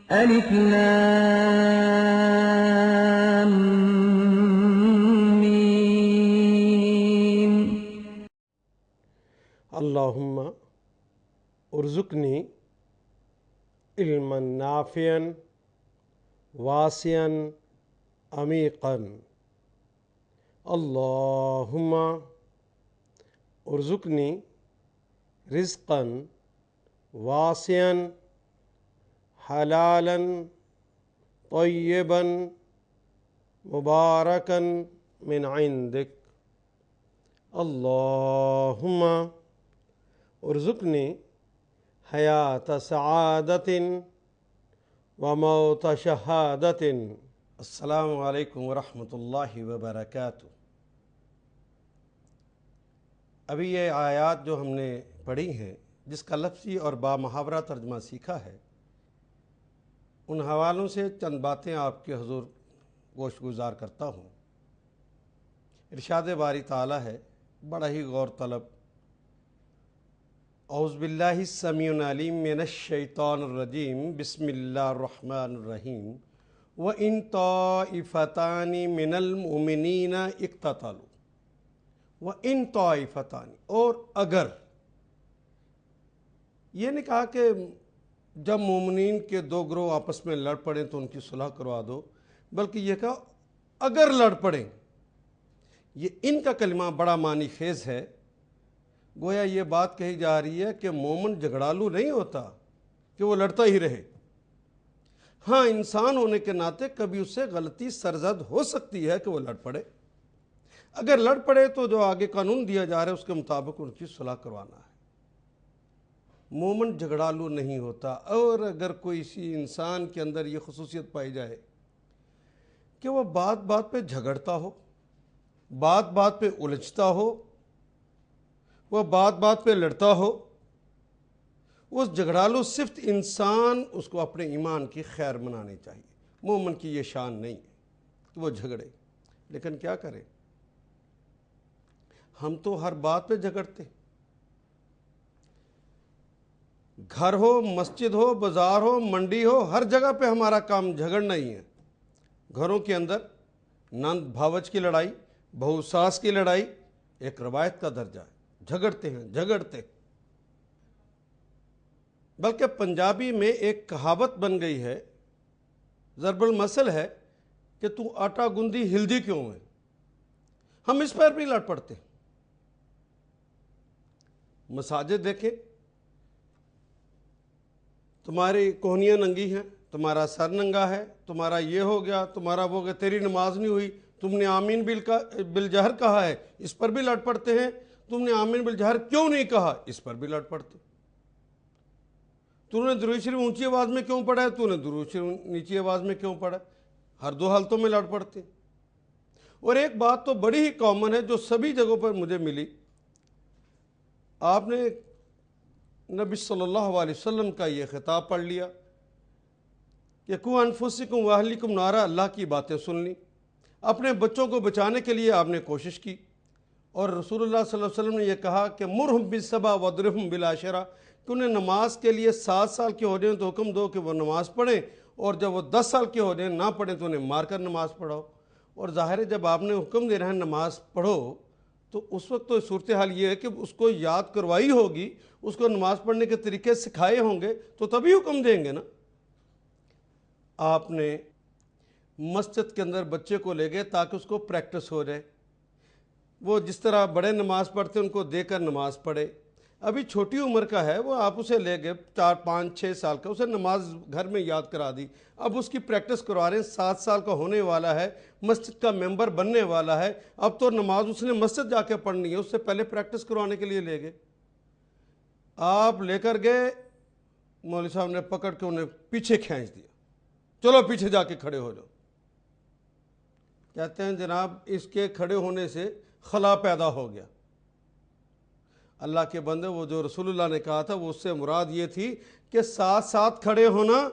الف لام میم اللہم ارزقنی علما نافعا واسعا عمیقا اللہم ارزقنی رزقا واسعا حلالا طیبا مبارکا من عندک اللہم ارزقنی حیات سعادت وموت شہادت۔ السلام علیکم ورحمۃ اللہ وبرکاتہ۔ ابھی یہ آیات جو ہم نے پڑھی ہیں، جس کا لفظی اور بامحاورہ ترجمہ سیکھا ہے، ان حوالوں سے چند باتیں آپ کے حضور گوش گزار کرتا ہوں۔ ارشاد باری تعالیٰ ہے، بڑا ہی غور طلب، اعوذ باللہ السمیع العلیم من الشیطان الرجیم، بسم اللہ الرحمن الرحیم، وَإِن طَائِفَتَانِ مِنَ الْمُؤْمِنِينَ اقْتَتَلُوا، وَإِن طَائِفَتَانِ، اور اگر، یہ نہیں کہا کہ جب مومنین کے دو گروہ آپس میں لڑ پڑیں تو ان کی صلح کروا دو، بلکہ یہ کہا اگر لڑ پڑیں۔ یہ ان کا کلمہ بڑا معنی خیز ہے، گویا یہ بات کہی جا رہی ہے کہ مومن جھگڑالو نہیں ہوتا کہ وہ لڑتا ہی رہے۔ ہاں، انسان ہونے کے ناطے کبھی اس سے غلطی سرزد ہو سکتی ہے کہ وہ لڑ پڑے۔ اگر لڑ پڑے تو جو آگے قانون دیا جا رہا ہے اس کے مطابق ان کی صلح کروانا ہے۔ مومن جھگڑالو نہیں ہوتا، اور اگر کوئی اسی انسان کے اندر یہ خصوصیت پائی جائے کہ وہ بات بات پہ جھگڑتا ہو، بات بات پہ الجھتا ہو، وہ بات بات پہ لڑتا ہو، اس جھگڑالو صفت انسان اس کو اپنے ایمان کی خیر منانی چاہیے۔ مومن کی یہ شان نہیں ہے کہ وہ جھگڑے، لیکن کیا کرے، ہم تو ہر بات پہ جھگڑتے۔ گھر ہو، مسجد ہو، بازار ہو، منڈی ہو، ہر جگہ پہ ہمارا کام جھگڑنا ہی ہے۔ گھروں کے اندر نند بھاوج کی لڑائی، بہو ساس کی لڑائی ایک روایت کا درجہ ہے، جھگڑتے ہیں جھگڑتے۔ بلکہ پنجابی میں ایک کہاوت بن گئی ہے، ضرب المثل ہے کہ تو آٹا گندی ہلدی کیوں ہے۔ ہم اس پر بھی لڑ پڑتے ہیں۔ مساجد دیکھیں، تمہاری کوہنیاں ننگی ہیں، تمہارا سر ننگا ہے، تمہارا یہ ہو گیا، تمہارا وہ گیا، تیری نماز نہیں ہوئی، تم نے آمین بالجہر کہا ہے، اس پر بھی لڑ پڑتے ہیں۔ تم نے آمین بالجہر کیوں نہیں کہا، اس پر بھی لڑ پڑتے۔ تو نے درود شریف اونچی آواز میں کیوں پڑھا ہے، تو نے درود شریف نیچی آواز میں کیوں پڑھا ہے، ہر دو حالتوں میں لڑ پڑتے۔ اور ایک بات تو بڑی ہی کامن ہے جو سبھی جگہوں پر مجھے ملی، آپ نے نبی صلی اللہ علیہ وسلم کا یہ خطاب پڑھ لیا کہ قوا انفسکم واہلیکم نارا، اللہ کی باتیں سن لی، اپنے بچوں کو بچانے کے لیے آپ نے کوشش کی، اور رسول اللہ صلی اللہ علیہ وسلم نے یہ کہا کہ مرہم بالصبا وضربہم بالعشرہ، کہ انہیں نماز کے لیے 7 سال کے ہو جائیں تو حکم دو کہ وہ نماز پڑھیں، اور جب وہ 10 سال کے ہو جائیں نہ پڑھیں تو انہیں مار کر نماز پڑھاؤ۔ اور ظاہر ہے جب آپ نے حکم دے رہے ہیں نماز پڑھو، تو اس وقت تو صورتحال یہ ہے کہ اس کو یاد کروائی ہوگی، اس کو نماز پڑھنے کے طریقے سکھائے ہوں گے، تو تبھی حکم دیں گے نا۔ آپ نے مسجد کے اندر بچے کو لے گئے تاکہ اس کو پریکٹس ہو جائے، وہ جس طرح بڑے نماز پڑھتے ان کو دے کر نماز پڑھے۔ ابھی چھوٹی عمر کا ہے، وہ آپ اسے لے گئے 4 5 6 سال کا، اسے نماز گھر میں یاد کرا دی، اب اس کی پریکٹس کروا رہے ہیں، 7 سال کا ہونے والا ہے، مسجد کا ممبر بننے والا ہے، اب تو نماز اس نے مسجد جا کے پڑھنی ہے، اس سے پہلے پریکٹس کروانے کے لیے لے گئے۔ آپ لے کر گئے، مولوی صاحب نے پکڑ کے انہیں پیچھے کھینچ دیا، چلو پیچھے جا کے کھڑے ہو جاؤ۔ کہتے ہیں جناب اس کے کھڑے ہونے سے خلا پیدا ہو گیا۔ اللہ کے بندے، وہ جو رسول اللہ نے کہا تھا وہ اس سے مراد یہ تھی کہ ساتھ ساتھ کھڑے ہونا،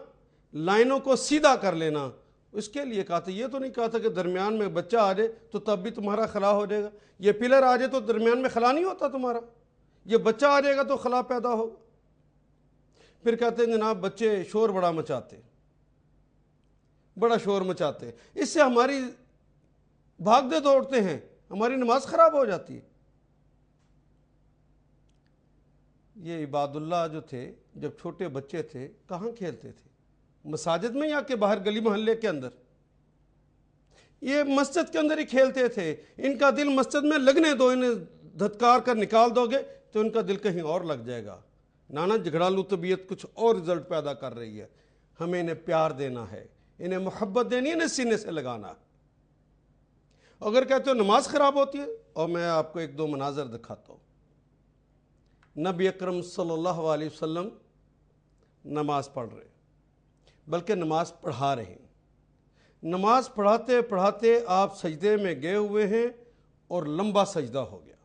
لائنوں کو سیدھا کر لینا، اس کے لیے کہا تھا۔ یہ تو نہیں کہا تھا کہ درمیان میں بچہ آ جائے تو تب بھی تمہارا خلا ہو جائے گا، یہ پلر آ جائے تو درمیان میں خلا نہیں ہوتا تمہارا، یہ بچہ آ جائے گا تو خلا پیدا ہوگا۔ پھر کہتے ہیں جناب بچے شور بڑا مچاتے، بڑا شور مچاتے ہیں، اس سے ہماری بھاگتے دوڑتے ہیں، ہماری نماز خراب ہو جاتی ہے۔ یہ عباد اللہ جو تھے جب چھوٹے بچے تھے کہاں کھیلتے تھے؟ مساجد میں یا کہ باہر گلی محلے کے اندر؟ یہ مسجد کے اندر ہی کھیلتے تھے۔ ان کا دل مسجد میں لگنے دو، انہیں دھتکار کر نکال دو گے تو ان کا دل کہیں اور لگ جائے گا۔ نانا جھگڑالو طبیعت کچھ اور رزلٹ پیدا کر رہی ہے۔ ہمیں انہیں پیار دینا ہے، انہیں محبت دینی ہے، انہیں سینے سے لگانا۔ اگر کہتے ہو نماز خراب ہوتی ہے، اور میں آپ کو ایک دو مناظر دکھاتا ہوں۔ نبی اکرم صلی اللہ علیہ وسلم نماز پڑھ رہے، بلکہ نماز پڑھا رہے ہیں۔ نماز پڑھاتے پڑھاتے آپ سجدے میں گئے ہوئے ہیں اور لمبا سجدہ ہو گیا،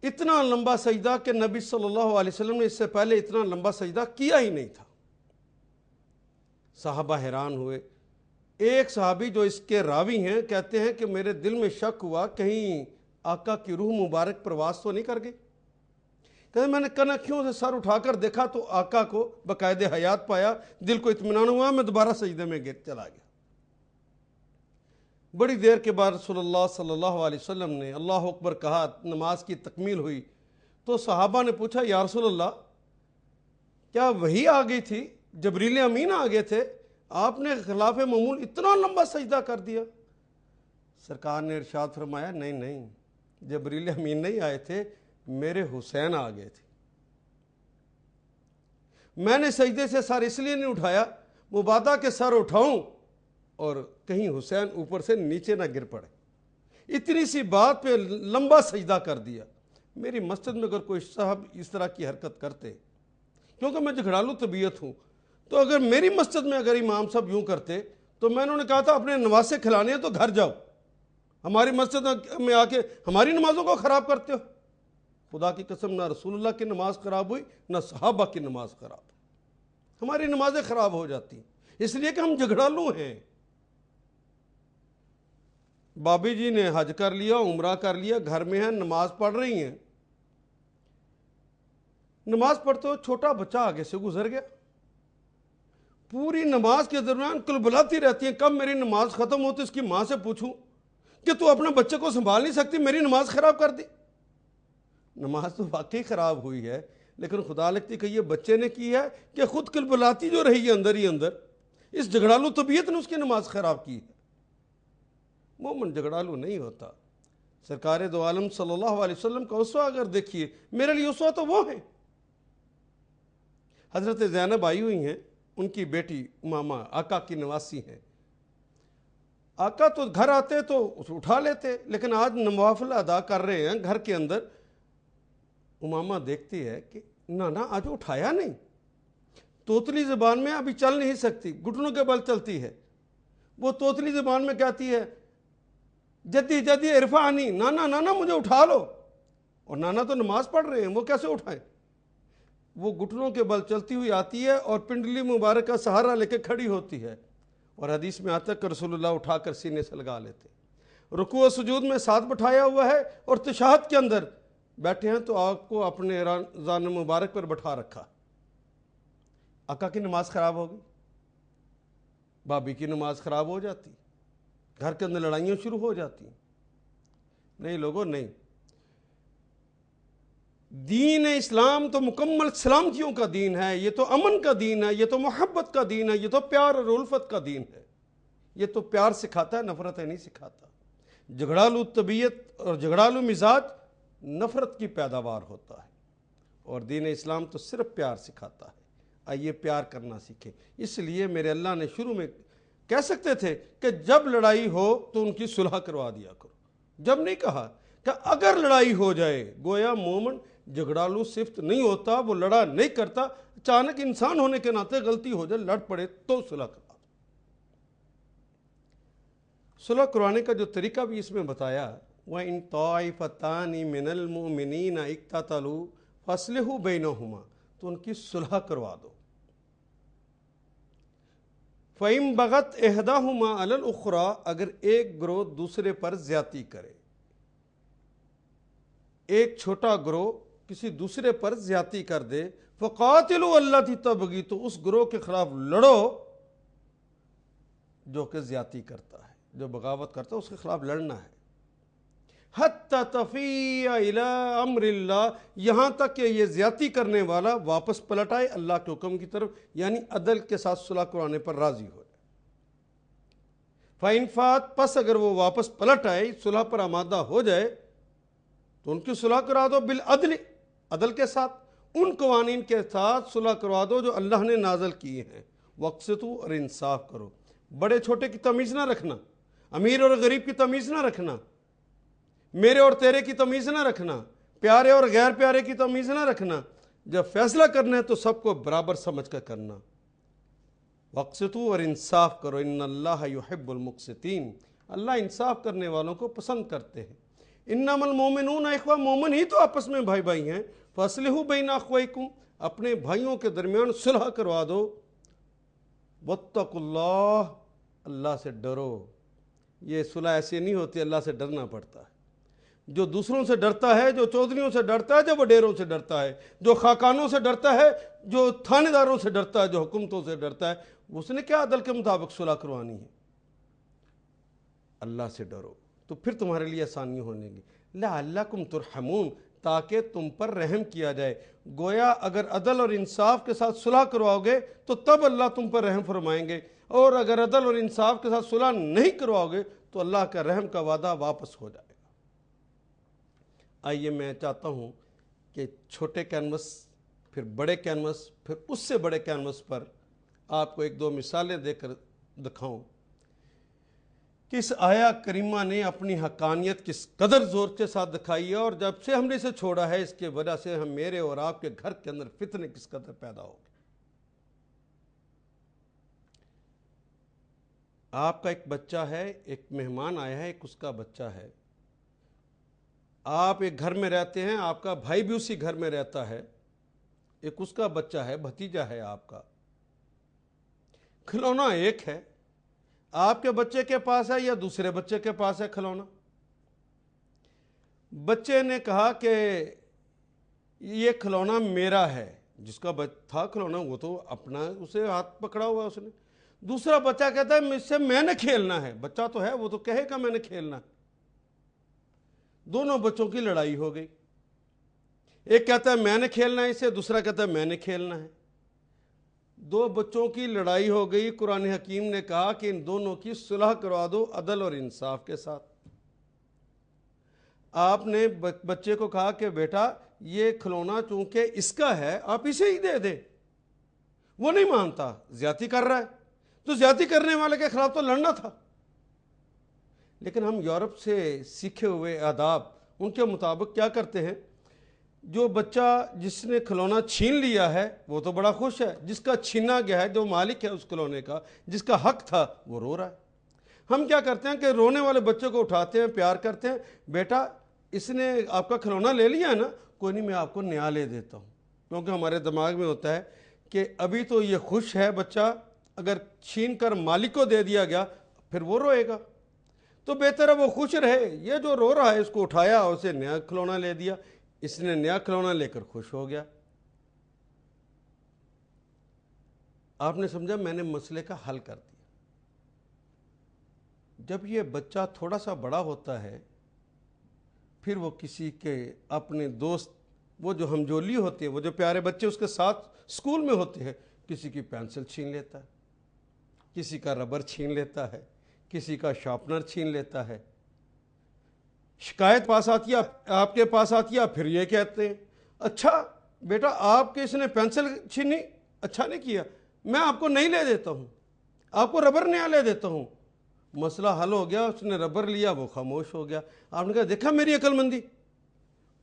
اتنا لمبا سجدہ کہ نبی صلی اللہ علیہ وسلم نے اس سے پہلے اتنا لمبا سجدہ کیا ہی نہیں تھا۔ صحابہ حیران ہوئے۔ ایک صحابی جو اس کے راوی ہیں کہتے ہیں کہ میرے دل میں شک ہوا کہیں آقا کی روح مبارک پرواز تو نہیں کر گئی۔ کہتے میں نے کنکھیوں سے سر اٹھا کر دیکھا تو آقا کو باقاعد حیات پایا، دل کو اطمینان ہوا، میں دوبارہ سجدے میں گر چلا گیا۔ بڑی دیر کے بعد رسول اللہ صلی اللہ علیہ وسلم نے اللہ اکبر کہا، نماز کی تکمیل ہوئی تو صحابہ نے پوچھا یا رسول اللہ کیا وحی آ گئی تھی، جبریل امین آ گئے تھے، آپ نے خلاف معمول اتنا لمبا سجدہ کر دیا؟ سرکار نے ارشاد فرمایا نہیں، جبریل امین نہیں آئے تھے، میرے حسین آ گئے تھے۔ میں نے سجدے سے سر اس لیے نہیں اٹھایا مبادا کے سر اٹھاؤں اور کہیں حسین اوپر سے نیچے نہ گر پڑے، اتنی سی بات پہ لمبا سجدہ کر دیا۔ میری مسجد میں اگر کوئی صاحب اس طرح کی حرکت کرتے، کیونکہ میں جھگڑالو طبیعت ہوں، تو اگر میری مسجد میں اگر امام صاحب یوں کرتے تو میں انہوں نے کہا تھا اپنے نواسے کھلانے ہیں تو گھر جاؤ، ہماری مسجد میں آ کے ہماری نمازوں کو خراب کرتے ہو۔ خدا کی قسم نہ رسول اللہ کی نماز خراب ہوئی نہ صحابہ کی نماز خراب ہوئی، ہماری نمازیں خراب ہو جاتی اس لیے کہ ہم جھگڑالو ہیں۔ بابی جی نے حج کر لیا، عمرہ کر لیا، گھر میں ہیں، نماز پڑھ رہی ہیں، نماز پڑھتے ہو چھوٹا بچہ آگے سے گزر گیا، پوری نماز کے درمیان کلبلاتی رہتی ہیں، کب میری نماز ختم ہوتی اس کی ماں سے پوچھوں کہ تو اپنے بچے کو سنبھال نہیں سکتی، میری نماز خراب کر دی۔ نماز تو واقعی خراب ہوئی ہے، لیکن خدا لگتی کہ یہ بچے نے کی ہے کہ خود کلبلاتی جو رہی ہے اندر ہی اندر، اس جھگڑالو طبیعت نے اس کی نماز خراب کی ہے۔ مومن جھگڑالو نہیں ہوتا۔ سرکار دو عالم صلی اللہ علیہ وسلم کا اسوہ اگر دیکھیے، میرے لیے اسوہ تو وہ ہیں۔ حضرت زینب آئی ہوئی ہیں، ان کی بیٹی امامہ آقا کی نواسی ہیں۔ آقا تو گھر آتے تو اٹھا لیتے، لیکن آج نوافل ادا کر رہے ہیں گھر کے اندر، امامہ دیکھتی ہے کہ نانا آج اٹھایا نہیں، توتلی زبان میں ابھی چل نہیں سکتی، گھٹنوں کے بل چلتی ہے، وہ توتلی زبان میں کہتی ہے جدی جدی عرفانی، نانا نانا مجھے اٹھا لو، اور نانا تو نماز پڑھ رہے ہیں، وہ کیسے اٹھائیں؟ وہ گھٹنوں کے بل چلتی ہوئی آتی ہے اور پنڈلی مبارک کا سہارا لے کے کھڑی ہوتی ہے، اور حدیث میں آتا ہے کہ رسول اللہ اٹھا کر سینے سے لگا لیتے۔ رکوع و سجود میں ساتھ بٹھایا ہوا ہے اور تشہد کے اندر بیٹھے ہیں تو آپ کو اپنے ران مبارک پر بٹھا رکھا۔ آقا کی نماز خراب ہو گئی، بابی کی نماز خراب ہو جاتی، گھر کے اندر لڑائیاں شروع ہو جاتی۔ نہیں لوگوں، نہیں، دین اسلام تو مکمل سلامتیوں کا دین ہے، یہ تو امن کا دین ہے، یہ تو محبت کا دین ہے، یہ تو پیار اور الفت کا دین ہے، یہ تو پیار سکھاتا ہے، نفرتیں نہیں سکھاتا۔ جھگڑالو طبیعت اور جھگڑالو مزاج نفرت کی پیداوار ہوتا ہے، اور دین اسلام تو صرف پیار سکھاتا ہے۔ آئیے پیار کرنا سیکھیں۔ اس لیے میرے اللہ نے شروع میں کہہ سکتے تھے کہ جب لڑائی ہو تو ان کی صلح کروا دیا کرو، جب نہیں کہا کہ اگر لڑائی ہو جائے۔ گویا مومن جھگڑالو صفت نہیں ہوتا، وہ لڑا نہیں کرتا، اچانک انسان ہونے کے ناطے غلطی ہو جائے، لڑ پڑے تو صلح کروا دو۔ صلح کروانے کا جو طریقہ بھی اس میں بتایا، وَإِن طَائِفَتَانِ مِنَ الْمُؤْمِنِينَ اقْتَتَلُوا فَأَصْلِحُوا بَيْنَهُمَا، تو ان کی صلح کروا دو۔ فَإِن بَغَتْ إِحْدَاهُمَا عَلَى الْأُخْرَى، اگر ایک گروہ دوسرے پر زیادتی کرے، ایک چھوٹا گروہ کسی دوسرے پر زیادتی کر دے، فقاتلوا التی تبغی، تو اس گروہ کے خلاف لڑو جو کہ زیادتی کرتا ہے، جو بغاوت کرتا ہے، اس کے خلاف لڑنا ہے. حتی تفیء الی امر اللہ، یہاں تک کہ یہ زیادتی کرنے والا واپس پلٹ آئے اللہ کے حکم کی طرف، یعنی عدل کے ساتھ صلح کروانے پر راضی ہو جائے. فَإِنْ فَاتَ، پس اگر وہ واپس پلٹ آئے، صلح پر آمادہ ہو جائے، تو ان کی صلح کروا دو بالعدل، عدل کے ساتھ، ان قوانین کے ساتھ صلح کروا دو جو اللہ نے نازل کیے ہیں. وَاقْسِطُوا، اور انصاف کرو. بڑے چھوٹے کی تمیز نہ رکھنا، امیر اور غریب کی تمیز نہ رکھنا، میرے اور تیرے کی تمیز نہ رکھنا، پیارے اور غیر پیارے کی تمیز نہ رکھنا. جب فیصلہ کرنا ہے تو سب کو برابر سمجھ کر کرنا. وَاقْسِطُوا، اور انصاف کرو. ان اللہ یحب المقسطین، اللہ انصاف کرنے والوں کو پسند کرتے ہیں. انما المؤمنون اخوہ، مومن ہی تو آپس میں بھائی بھائی ہیں. فاصلحوا بین اخویکم، اپنے بھائیوں کے درمیان صلح کروا دو. واتقوا اللہ، اللہ سے ڈرو. یہ صلح ایسی نہیں ہوتی، اللہ سے ڈرنا پڑتا ہے. جو دوسروں سے ڈرتا ہے، جو چودھریوں سے ڈرتا ہے، جو وڈیروں سے ڈرتا ہے، جو خاقانوں سے ڈرتا ہے، جو تھانے داروں سے ڈرتا ہے، جو حکومتوں سے ڈرتا ہے، اس نے کیا عدل کے مطابق صلح کروانی ہے؟ اللہ سے ڈرو تو پھر تمہارے لیے آسانی ہونے گی. لعلکم ترحمون، تاکہ تم پر رحم کیا جائے. گویا اگر عدل اور انصاف کے ساتھ صلح کرواؤ گے تو تب اللہ تم پر رحم فرمائیں گے، اور اگر عدل اور انصاف کے ساتھ صلح نہیں کرواؤ گے تو اللہ کا رحم کا وعدہ واپس ہو جائے گا. آئیے میں چاہتا ہوں کہ چھوٹے کینوس، پھر بڑے کینوس، پھر اس سے بڑے کینوس پر آپ کو ایک دو مثالیں دے کر دکھاؤں کہ اس آیا کریمہ نے اپنی حقانیت کس قدر زور کے ساتھ دکھائی ہے، اور جب سے ہم نے اسے چھوڑا ہے اس کے وجہ سے ہم میرے اور آپ کے گھر کے اندر فتنے کس قدر پیدا ہو گئے. آپ کا ایک بچہ ہے، ایک مہمان آیا ہے، ایک اس کا بچہ ہے. آپ ایک گھر میں رہتے ہیں، آپ کا بھائی بھی اسی گھر میں رہتا ہے، ایک اس کا بچہ ہے، بھتیجا ہے آپ کا. کھلونا ایک ہے، آپ کے بچے کے پاس ہے یا دوسرے بچے کے پاس ہے کھلونا. بچے نے کہا کہ یہ کھلونا میرا ہے، جس کا تھا کھلونا وہ تو اپنا اسے ہاتھ پکڑا ہوا اس نے. دوسرا بچہ کہتا ہے مجھ سے میں نے کھیلنا ہے. بچہ تو ہے، وہ تو کہے گا میں نے کھیلنا ہے. دونوں بچوں کی لڑائی ہو گئی. ایک کہتا ہے میں نے کھیلنا ہے اسے، دوسرا کہتا ہے میں نے کھیلنا ہے. دو بچوں کی لڑائی ہو گئی. قرآن حکیم نے کہا کہ ان دونوں کی صلح کروا دو عدل اور انصاف کے ساتھ. آپ نے بچے کو کہا کہ بیٹا یہ کھلونا چونکہ اس کا ہے آپ اسے ہی دے دیں. وہ نہیں مانتا، زیادتی کر رہا ہے. تو زیادتی کرنے والے کے خلاف تو لڑنا تھا. لیکن ہم یورپ سے سیکھے ہوئے آداب ان کے مطابق کیا کرتے ہیں، جو بچہ جس نے کھلونا چھین لیا ہے وہ تو بڑا خوش ہے، جس کا چھینا گیا ہے، جو مالک ہے اس کھلونے کا، جس کا حق تھا، وہ رو رہا ہے. ہم کیا کرتے ہیں کہ رونے والے بچے کو اٹھاتے ہیں، پیار کرتے ہیں. بیٹا اس نے آپ کا کھلونا لے لیا ہے نا، کوئی نہیں میں آپ کو نیا لے دیتا ہوں. کیونکہ ہمارے دماغ میں ہوتا ہے کہ ابھی تو یہ خوش ہے بچہ، اگر چھین کر مالک کو دے دیا گیا پھر وہ روئے گا، تو بہتر ہے وہ خوش رہے. یہ جو رو رہا ہے اس کو اٹھایا اور اسے نیا کھلونا لے دیا. اس نے نیا کھلونا لے کر خوش ہو گیا. آپ نے سمجھا میں نے مسئلے کا حل کر دیا. جب یہ بچہ تھوڑا سا بڑا ہوتا ہے پھر وہ کسی کے اپنے دوست، وہ جو ہمجولی ہوتے ہیں، وہ جو پیارے بچے اس کے ساتھ اسکول میں ہوتے ہیں، کسی کی پینسل چھین لیتا ہے، کسی کا ربر چھین لیتا ہے، کسی کا شارپنر چھین لیتا ہے. شکایت پاس آتی ہے، آپ کے پاس آتی ہے، پھر یہ کہتے ہیں اچھا بیٹا آپ کے اس نے پینسل چھینی، اچھا نہیں کیا، میں آپ کو نہیں لے دیتا ہوں، آپ کو ربر نیا لے دیتا ہوں. مسئلہ حل ہو گیا. اس نے ربر لیا، وہ خاموش ہو گیا. آپ نے کہا دیکھا میری عقل مندی،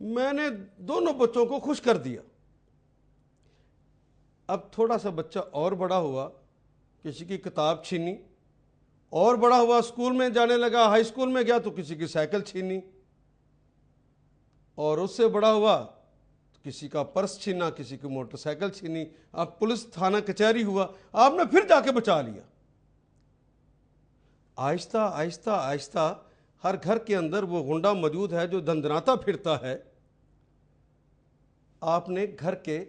میں نے دونوں بچوں کو خوش کر دیا. اب تھوڑا سا بچہ اور بڑا ہوا، کسی کی کتاب چھینی، اور بڑا ہوا اسکول میں جانے لگا، ہائی اسکول میں گیا تو کسی کی سائیکل چھینی، اور اس سے بڑا ہوا تو کسی کا پرس چھینا، کسی کی موٹر سائیکل چھینی. اب پولیس تھانہ کچہری ہوا، آپ نے پھر جا کے بچا لیا. آہستہ آہستہ آہستہ ہر گھر کے اندر وہ غنڈہ موجود ہے جو دندناتا پھرتا ہے. آپ نے گھر کے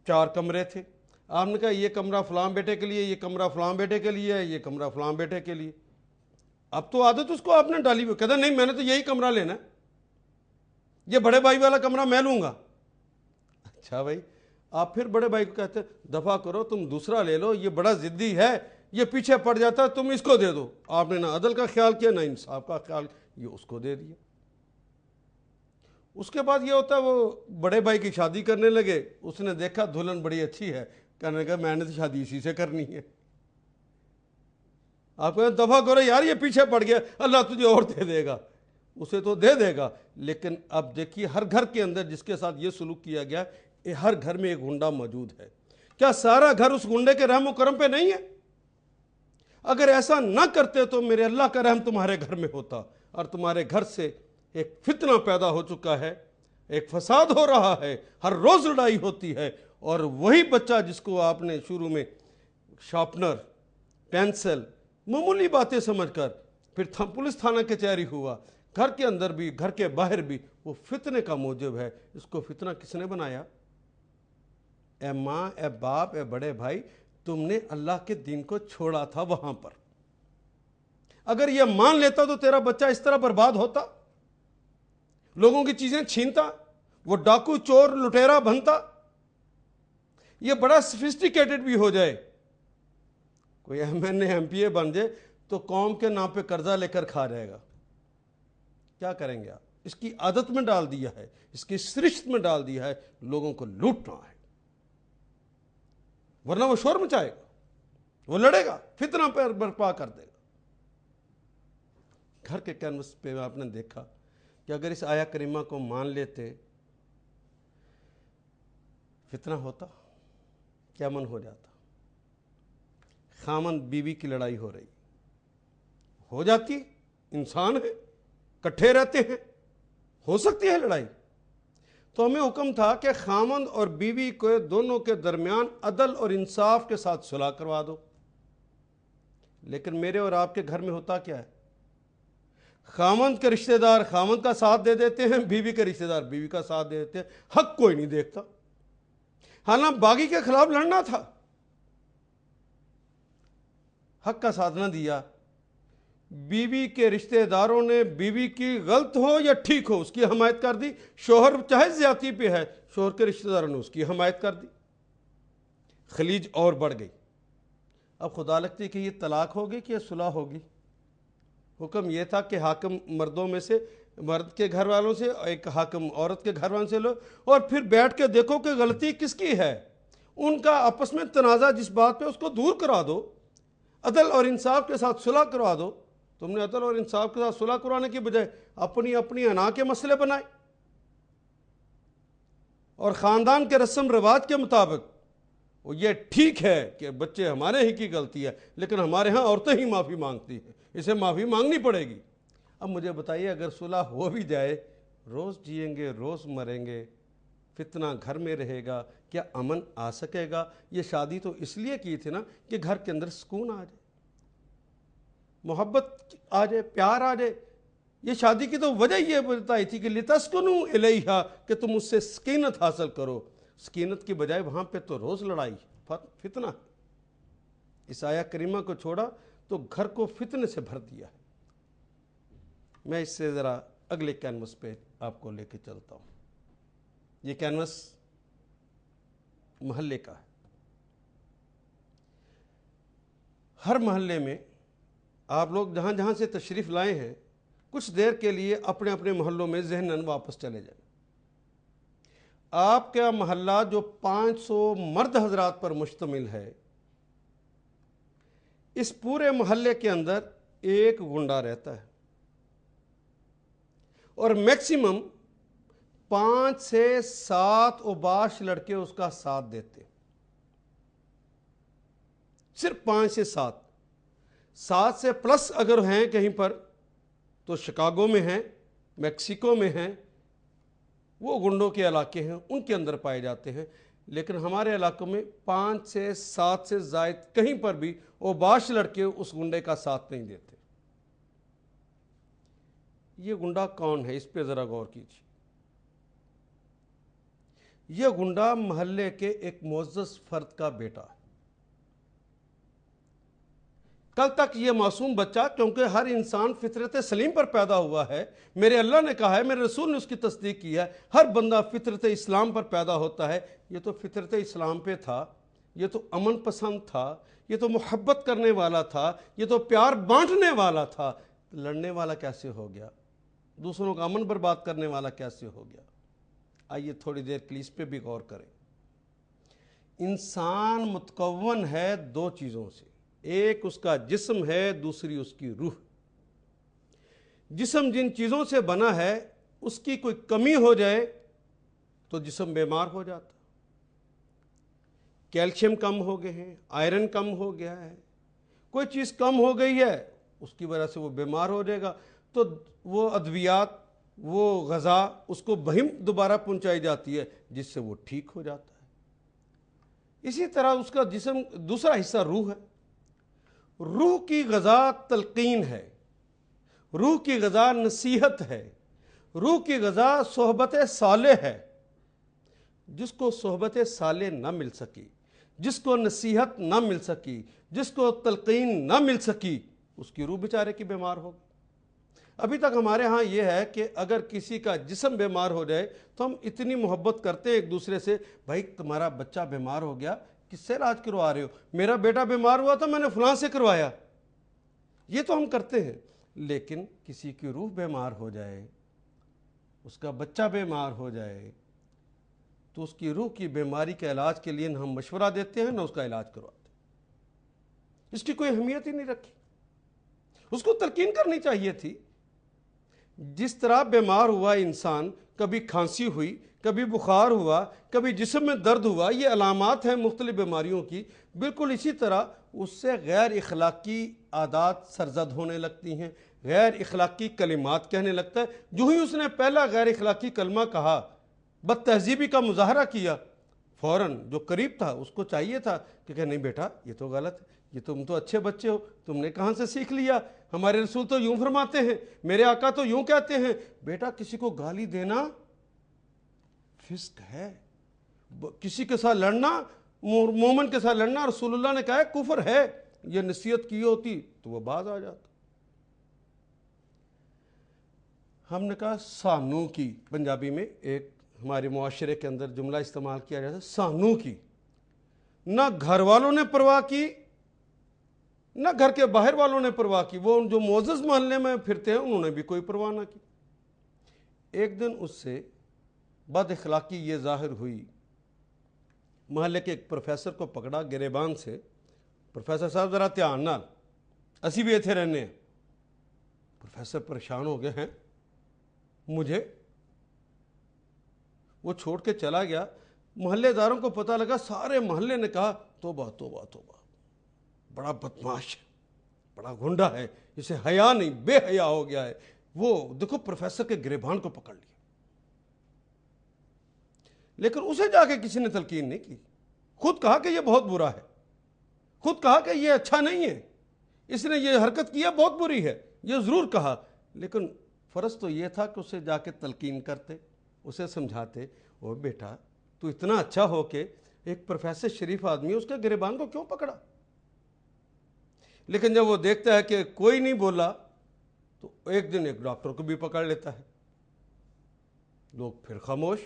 4 کمرے تھے. آپ نے کہا یہ کمرہ فلاں بیٹے کے لیے, یہ کمرہ فلاں بیٹے کے لیے ہے, یہ کمرہ فلاں بیٹے کے لیے. اب تو عادت اس کو آپ نے ڈالی ہوئی, کہتا نہیں میں نے تو یہی کمرہ لینا ہے, یہ بڑے بھائی والا کمرہ میں لوں گا. اچھا بھائی, آپ پھر بڑے بھائی کو کہتے ہیں دفع کرو, تم دوسرا لے لو, یہ بڑا ضدی ہے, یہ پیچھے پڑ جاتا ہے, تم اس کو دے دو. آپ نے نہ عدل کا خیال کیا نہ انصاف کا خیال, یہ اس کو دے دیا. اس کے بعد یہ ہوتا ہے وہ بڑے بھائی کی شادی کرنے لگے, اس نے دیکھا دلہن بڑی اچھی ہے, کہنے لگا میں نے تو شادی اسی سے کرنی ہے. آپ کہتے ہیں دفع کرو یار, یہ پیچھے پڑ گیا, اللہ تجھے اور دے دے گا, اسے تو دے دے گا. لیکن اب دیکھیے ہر گھر کے اندر جس کے ساتھ یہ سلوک کیا گیا, ہر گھر میں ایک گنڈا موجود ہے. کیا سارا گھر اس گنڈے کے رحم و کرم پہ نہیں ہے؟ اگر ایسا نہ کرتے تو میرے اللہ کا رحم تمہارے گھر میں ہوتا, اور تمہارے گھر سے ایک فتنہ پیدا ہو چکا ہے, ایک فساد ہو رہا ہے, ہر روز لڑائی ہوتی ہے. اور وہی بچہ جس کو آپ نے شروع میں شارپنر, پینسل, معمولی باتیں سمجھ کر پھر پولیس تھانہ کچہری ہوا, گھر کے اندر بھی گھر کے باہر بھی وہ فتنے کا موجب ہے. اس کو فتنہ کس نے بنایا؟ اے ماں, اے باپ, اے بڑے بھائی, تم نے اللہ کے دین کو چھوڑا تھا وہاں پر. اگر یہ مان لیتا تو تیرا بچہ اس طرح برباد ہوتا, لوگوں کی چیزیں چھینتا, وہ ڈاکو چور لٹیرا بنتا, یہ بڑا سفسٹیکیٹڈ بھی ہو جائے, کوئی M N A M P A بن جائے تو قوم کے نام پہ قرضہ لے کر کھا جائے گا. کیا کریں گے آپ؟ اس کی عادت میں ڈال دیا ہے, اس کی سرشت میں ڈال دیا ہے, لوگوں کو لوٹنا ہے, ورنہ وہ شور مچائے گا, وہ لڑے گا, فتنہ پر برپا کر دے گا. گھر کے کینوس پہ آپ نے دیکھا کہ اگر اس آیہ کریمہ کو مان لیتے فتنہ ہوتا, کیا من ہو جاتا. خامند بیوی کی لڑائی ہو رہی, ہو جاتی, انسان ہے, کٹھے رہتے ہیں, ہو سکتی ہے لڑائی. تو ہمیں حکم تھا کہ خامند اور بیوی کو دونوں کے درمیان عدل اور انصاف کے ساتھ صلح کروا دو. لیکن میرے اور آپ کے گھر میں ہوتا کیا ہے؟ خامند کے رشتہ دار خامند کا ساتھ دے دیتے ہیں, بیوی کے رشتہ دار بیوی کا ساتھ دے دیتے ہیں, حق کوئی نہیں دیکھتا. حالانکہ باغی کے خلاف لڑنا تھا, حق کا ساتھ نہ دیا. بیوی کے رشتہ داروں نے بیوی کی غلط ہو یا ٹھیک ہو اس کی حمایت کر دی, شوہر چاہے زیادتی پہ ہے, شوہر کے رشتہ داروں نے اس کی حمایت کر دی. خلیج اور بڑھ گئی. اب خدا لگتی کہ یہ طلاق ہوگی کہ یہ صلح ہوگی. حکم یہ تھا کہ حاکم مردوں میں سے, مرد کے گھر والوں سے, ایک حاکم عورت کے گھر والوں سے لو, اور پھر بیٹھ کے دیکھو کہ غلطی کس کی ہے, ان کا آپس میں تنازع جس بات پہ اس کو دور کرا دو, عدل اور انصاف کے ساتھ صلح کروا دو. تم نے عدل اور انصاف کے ساتھ صلح کرانے کی بجائے اپنی اپنی انا کے مسئلے بنائے, اور خاندان کے رسم رواج کے مطابق یہ ٹھیک ہے کہ بچے ہمارے ہی کی غلطی ہے, لیکن ہمارے ہاں عورتیں ہی معافی مانگتی ہیں, اسے معافی مانگنی پڑے گی. اب مجھے بتائیے اگر صلح ہو بھی جائے, روز جئیں گے روز مریں گے, فتنہ گھر میں رہے گا, کیا امن آ سکے گا؟ یہ شادی تو اس لیے کی تھی نا کہ گھر کے اندر سکون آ جائے, محبت آ جائے, پیار آ جائے. یہ شادی کی تو وجہ یہ بتائی تھی کہ لتسکنوا الیہا, کہ تم اس سے سکینت حاصل کرو. سکینت کی بجائے وہاں پہ تو روز لڑائی, فتنہ. اس آیہ کریمہ کو چھوڑا تو گھر کو فتنے سے بھر دیا ہے. میں اس سے ذرا اگلے کینوس پہ آپ کو لے کے چلتا ہوں. یہ کینوس محلے کا ہے. ہر محلے میں آپ لوگ جہاں جہاں سے تشریف لائے ہیں, کچھ دیر کے لیے اپنے اپنے محلوں میں ذہناً واپس چلے جائیں. آپ کا محلہ جو 500 مرد حضرات پر مشتمل ہے, اس پورے محلے کے اندر ایک گنڈا رہتا ہے, اور میکسیمم 5 سے 7 اوباش لڑکے اس کا ساتھ دیتے. صرف 5 سے 7 سے پلس اگر ہیں کہیں پر تو شکاگو میں ہیں, میکسیکو میں ہیں, وہ گنڈوں کے علاقے ہیں, ان کے اندر پائے جاتے ہیں. لیکن ہمارے علاقوں میں 5 سے 7 سے زائد کہیں پر بھی اوباش لڑکے اس گنڈے کا ساتھ نہیں دیتے. یہ گنڈا کون ہے, اس پہ ذرا غور کیجیے. یہ گنڈا محلے کے ایک معزز فرد کا بیٹا ہے. کل تک یہ معصوم بچہ، کیونکہ ہر انسان فطرت سلیم پر پیدا ہوا ہے، میرے اللہ نے کہا ہے، میرے رسول نے اس کی تصدیق کی ہے، ہر بندہ فطرت اسلام پر پیدا ہوتا ہے. یہ تو فطرت اسلام پہ تھا، یہ تو امن پسند تھا، یہ تو محبت کرنے والا تھا، یہ تو پیار بانٹنے والا تھا. لڑنے والا کیسے ہو گیا؟ دوسروں کا امن برباد کرنے والا کیسے ہو گیا؟ آئیے تھوڑی دیر کے لیے اس پہ بھی غور کریں. انسان متکون ہے دو چیزوں سے، ایک اس کا جسم ہے، دوسری اس کی روح. جسم جن چیزوں سے بنا ہے اس کی کوئی کمی ہو جائے تو جسم بیمار ہو جاتا. کیلشیم کم ہو گئے ہیں، آئرن کم ہو گیا ہے، کوئی چیز کم ہو گئی ہے، اس کی وجہ سے وہ بیمار ہو جائے گا. تو وہ ادویات، وہ غذا اس کو بہم دوبارہ پہنچائی جاتی ہے جس سے وہ ٹھیک ہو جاتا ہے. اسی طرح اس کا جسم دوسرا حصہ روح ہے. روح کی غذا تلقین ہے، روح کی غذا نصیحت ہے، روح کی غذا صحبت صالح ہے. جس کو صحبت صالح نہ مل سکی، جس کو نصیحت نہ مل سکی، جس کو تلقین نہ مل سکی، اس کی روح بیچارے کی بیمار ہوگی. ابھی تک ہمارے ہاں یہ ہے کہ اگر کسی کا جسم بیمار ہو جائے تو ہم اتنی محبت کرتے ہیں ایک دوسرے سے، بھائی تمہارا بچہ بیمار ہو گیا، کس سے علاج کروا رہے ہو؟ میرا بیٹا بیمار ہوا تو میں نے فلاں سے کروایا. یہ تو ہم کرتے ہیں. لیکن کسی کی روح بیمار ہو جائے، اس کا بچہ بیمار ہو جائے تو اس کی روح کی بیماری کے علاج کے لیے نہ ہم مشورہ دیتے ہیں نہ اس کا علاج کرواتے ہیں. اس کی کوئی اہمیت ہی نہیں رکھی. اس کو تلقین کرنی چاہیے تھی. جس طرح بیمار ہوا انسان، کبھی کھانسی ہوئی، کبھی بخار ہوا، کبھی جسم میں درد ہوا، یہ علامات ہیں مختلف بیماریوں کی. بالکل اسی طرح اس سے غیر اخلاقی عادات سرزد ہونے لگتی ہیں، غیر اخلاقی کلمات کہنے لگتا ہے. جو ہی اس نے پہلا غیر اخلاقی کلمہ کہا، بد تہذیبی کا مظاہرہ کیا، فوراً جو قریب تھا اس کو چاہیے تھا کہ نہیں بیٹا یہ تو غلط ہے، یہ تم تو اچھے بچے ہو، تم نے کہاں سے سیکھ لیا؟ ہمارے رسول تو یوں فرماتے ہیں، میرے آقا تو یوں کہتے ہیں. بیٹا کسی کو گالی دینا فسق ہے. کسی کے ساتھ لڑنا، مومن کے ساتھ لڑنا رسول اللہ نے کہا ہے کفر ہے. یہ نصیحت کی ہوتی تو وہ باز آ جاتا. ہم نے کہا سانو کی، پنجابی میں ایک ہمارے معاشرے کے اندر جملہ استعمال کیا جاتا ہے، سانو کی. نہ گھر والوں نے پرواہ کی، نہ گھر کے باہر والوں نے پرواہ کی. وہ جو معزز محلے میں پھرتے ہیں انہوں نے بھی کوئی پرواہ نہ کی. ایک دن اس سے بد اخلاقی یہ ظاہر ہوئی. محلے کے ایک پروفیسر کو پکڑا گریبان سے. پروفیسر صاحب ذرا دھیان نال، اسی بھی ایتھے رہنے ہیں. پروفیسر پریشان ہو گئے ہیں مجھے. وہ چھوڑ کے چلا گیا. محلے داروں کو پتہ لگا، سارے محلے نے کہا توبہ توبہ توبہ، بڑا بدماش ہے، بڑا گنڈا ہے، اسے حیا نہیں، بے حیا ہو گیا ہے. وہ دیکھو پروفیسر کے گریبان کو پکڑ لیا. لیکن اسے جا کے کسی نے تلقین نہیں کی. خود کہا کہ یہ بہت برا ہے، خود کہا کہ یہ اچھا نہیں ہے، اس نے یہ حرکت کیا بہت بری ہے، یہ ضرور کہا. لیکن فرض تو یہ تھا کہ اسے جا کے تلقین کرتے، اسے سمجھاتے، او بیٹا تو اتنا اچھا ہو کے ایک پروفیسر شریف آدمی اس کے گریبان کو کیوں پکڑا؟ لیکن جب وہ دیکھتا ہے کہ کوئی نہیں بولا تو ایک دن ایک ڈاکٹر کو بھی پکڑ لیتا ہے. لوگ پھر خاموش،